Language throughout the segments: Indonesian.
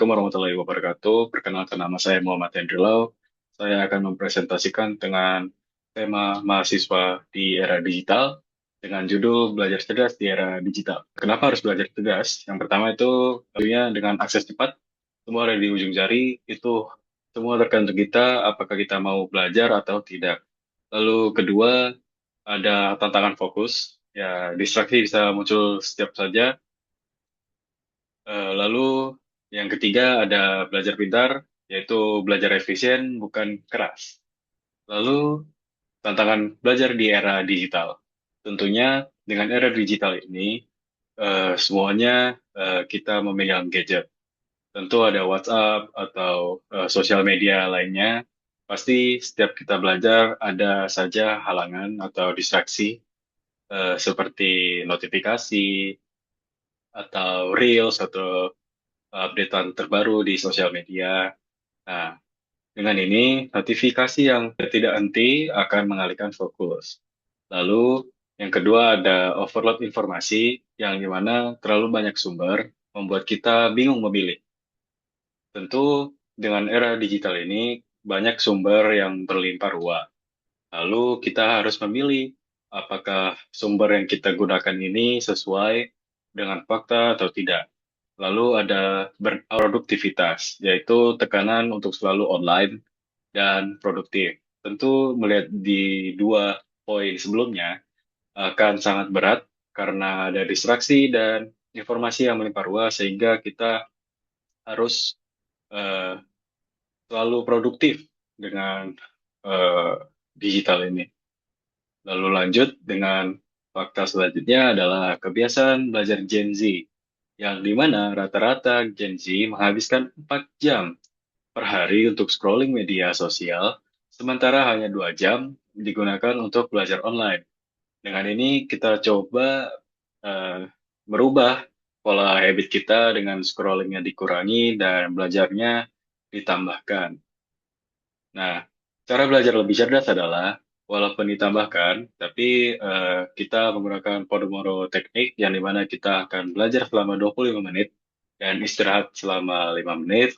Assalamualaikum warahmatullahi wabarakatuh. Perkenalkan nama saya Muhammad Hendri Lau. Saya akan mempresentasikan dengan tema mahasiswa di era digital dengan judul Belajar Cerdas di Era Digital. Kenapa harus belajar cerdas? Yang pertama itu tentunya dengan akses cepat, semua ada di ujung jari, itu semua tergantung kita apakah kita mau belajar atau tidak. Lalu kedua, ada tantangan fokus. Ya, distraksi bisa muncul setiap saja. Lalu yang ketiga ada belajar pintar, yaitu belajar efisien bukan keras. Lalu tantangan belajar di era digital. Tentunya dengan era digital ini semuanya kita memegang gadget. Tentu ada WhatsApp atau sosial media lainnya. Pasti setiap kita belajar ada saja halangan atau distraksi seperti notifikasi atau reels atau updatean terbaru di sosial media. Nah, dengan ini, notifikasi yang tidak henti akan mengalihkan fokus. Lalu, yang kedua ada overload informasi, yang dimana terlalu banyak sumber, membuat kita bingung memilih. Tentu, dengan era digital ini, banyak sumber yang berlimpah ruah. Lalu, kita harus memilih apakah sumber yang kita gunakan ini sesuai dengan fakta atau tidak. Lalu ada produktivitas, yaitu tekanan untuk selalu online dan produktif. Tentu melihat di dua poin sebelumnya akan sangat berat karena ada distraksi dan informasi yang melimpah ruah sehingga kita harus eh, selalu produktif dengan eh, digital ini. Lalu lanjut dengan fakta selanjutnya adalah kebiasaan belajar Gen Z, yang dimana rata-rata Gen Z menghabiskan 4 jam per hari untuk scrolling media sosial, sementara hanya 2 jam digunakan untuk belajar online. Dengan ini kita coba eh, merubah pola habit kita dengan scrollingnya dikurangi dan belajarnya ditambahkan. Nah, cara belajar lebih cerdas adalah walaupun ditambahkan, tapi kita menggunakan Pomodoro teknik yang dimana kita akan belajar selama 25 menit dan istirahat selama 5 menit,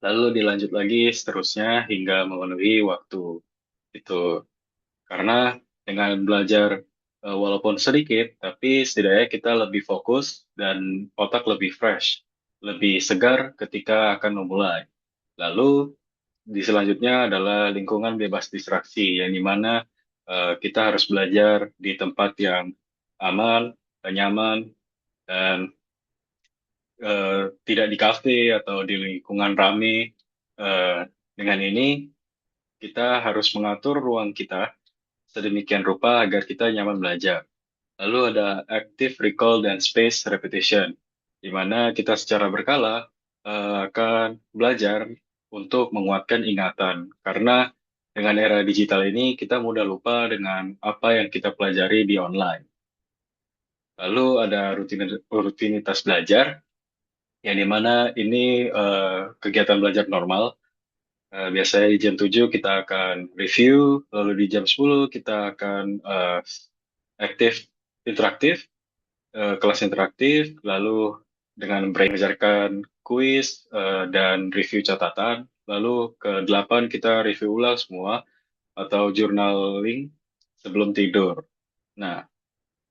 lalu dilanjut lagi seterusnya hingga memenuhi waktu itu. Karena dengan belajar walaupun sedikit, tapi setidaknya kita lebih fokus dan otak lebih fresh, lebih segar ketika akan memulai. Lalu di selanjutnya adalah lingkungan bebas distraksi, yang dimana kita harus belajar di tempat yang aman, nyaman, dan tidak di kafe atau di lingkungan ramai. Eh, dengan ini kita harus mengatur ruang kita sedemikian rupa agar kita nyaman belajar. Lalu ada active recall dan space repetition, di mana kita secara berkala akan belajar untuk menguatkan ingatan. Karena dengan era digital ini kita mudah lupa dengan apa yang kita pelajari di online. Lalu ada rutinitas belajar, yang dimana ini kegiatan belajar normal. Biasanya di jam 7 kita akan review, lalu di jam 10 kita akan aktif interaktif, kelas interaktif, lalu dengan mengerjakan kuis dan review catatan, lalu ke 8 kita review ulang semua atau journaling sebelum tidur. Nah,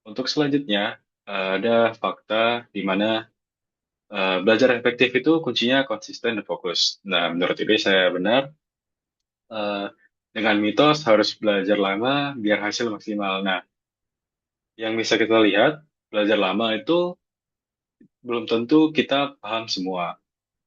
untuk selanjutnya ada fakta di mana belajar efektif itu kuncinya konsisten dan fokus. Nah, menurut ini saya benar. eh, dengan mitos harus belajar lama biar hasil maksimal. Nah, yang bisa kita lihat, belajar lama itu belum tentu kita paham semua.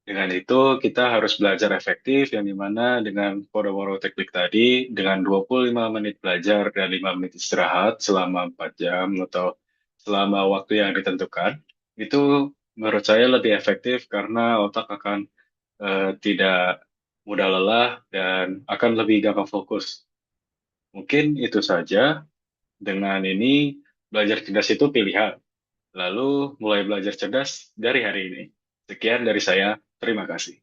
Dengan itu, kita harus belajar efektif, yang dimana dengan Pomodoro teknik tadi, dengan 25 menit belajar dan 5 menit istirahat selama 4 jam atau selama waktu yang ditentukan, itu menurut saya lebih efektif karena otak akan tidak mudah lelah dan akan lebih gampang fokus. Mungkin itu saja. Dengan ini, belajar cerdas itu pilihan. Lalu mulai belajar cerdas dari hari ini. Sekian dari saya. Terima kasih.